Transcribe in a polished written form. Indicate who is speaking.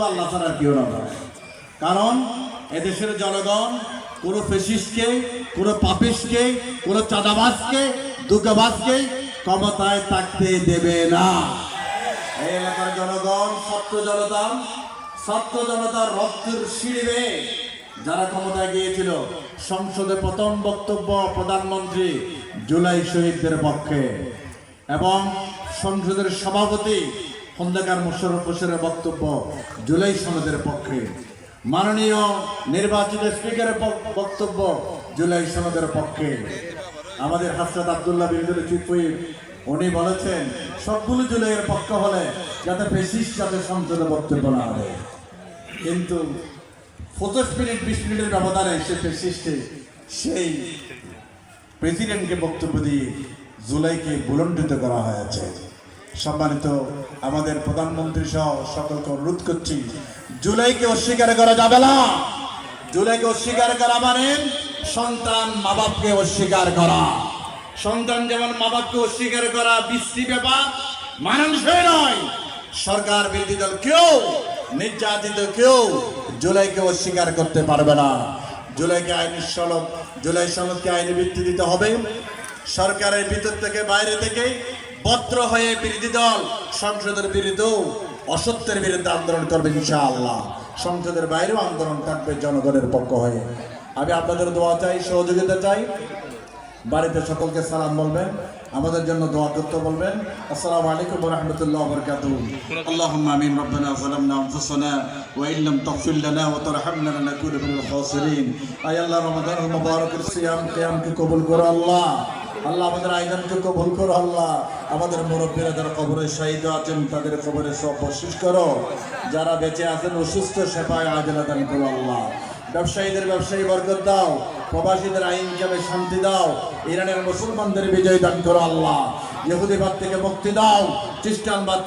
Speaker 1: আল্লাহ ছাড়া কেউ না। কারণ এদেশের জনগণ কোনো ফেসিস্টকে, কোনো পাপিস্টকে, কোনো চাঁদাবাজকে, দুঃখবাজকে ক্ষমতায় থাকতে দেবে না। এই এলাকার জনগণ ছাত্র জনতার রক্তের সিঁড়ি যারা ক্ষমতায় গিয়েছিল, সংসদে প্রথম বক্তব্য প্রধানমন্ত্রী জুলাই শহীদদের পক্ষে, এবং সংসদের সভাপতি খন্দকার মোশাররফ হোসেনের বক্তব্য জুলাই সনদের পক্ষে, মাননীয় নির্বাচিত স্পিকারের বক্তব্য জুলাই সনদের পক্ষে। আমাদের হাসরাত আব্দুল্লাহ বিরুদ্ধে চিফ হুইপ উনি বলেছেন সবগুলো জুলাইয়ের পক্ষ হলে যাতে ফ্যাসিস্ট যাতে সংসদে বক্তব্য না হবে। কিন্তু 25 মিনিট 20 মিনিটের ব্যবধানে সে ফ্যাসিস্টে সেই প্রেসিডেন্টকে বক্তব্য দিয়ে জুলাইকে ভুলণ্ডিত করা হয়েছে। সম্মানিত আমাদের প্রধানমন্ত্রী সহ সকলকে অনুরোধ করছি, জুলাইকে অস্বীকার করা যাবে না। জুলাইকে অস্বীকার করা মানে সন্তান মা বাপকে অস্বীকার করা। সন্তান যেমন মা বাপকে অস্বীকার করা বিশ্রী ব্যাপার, মানানসই নয়। সরকার বিরোধী দল কেউ, নির্যাতিত কেউ জুলাইকে অস্বীকার করতে পারবে না। জুলাইকে জুলাই সনদকে আইনি ভিত্তি দিতে হবে। সরকারের ভিতর থেকে বাইরে থেকে বদ্র হয়ে বিরোধী দল সংসদের বিরুদ্ধেও অসত্যের বিরুদ্ধে আন্দোলন করবে ইনশাআল্লাহ। সংসদের বাইরেও আন্দোলন থাকবে জনগণের পক্ষ হয়ে। আমি আপনাদের দোয়া চাই, সহযোগিতা চাই। বাড়িতে সকলকে সালাম বলবেন, আমাদের জন্য দোয়া করতে বলবেন। আসসালামু আলাইকুম ওয়া রাহমাতুল্লাহি ওয়া বারাকাতুহু। আল্লাহুম্মা আমিন। রব্বানা যালামনা আনফুসানা ওয়া ইল্লাম তাগফির লানা ওয়া তারহামনা লানাকুনু মিনাল খাসিরিন। আয় আল্লাহ, রমাদানের মুবারকের সিয়াম কিয়ামকে কবুল করো আল্লাহ। আল্লাহ আমাদের আয়োজনকে কবুল করো আল্লাহ। আমাদের মুরব্বীরা যারা কবরে শহীদ আছেন তাদের কবরে সব বরকত করো। যারা বেঁচে আছেন অসুস্থ সেপায় আজলা দান করো আল্লাহ। ব্যবসায়ীদের ব্যবসায়ী বরকত দাও, প্রবাসীদের আইন কামে শান্তি দাও, ইরানের মুসলমানদের বিজয় দান করো আল্লাহ। ইহুদিবাদ থেকে মুক্তি দাও, খ্রিস্টানবাদ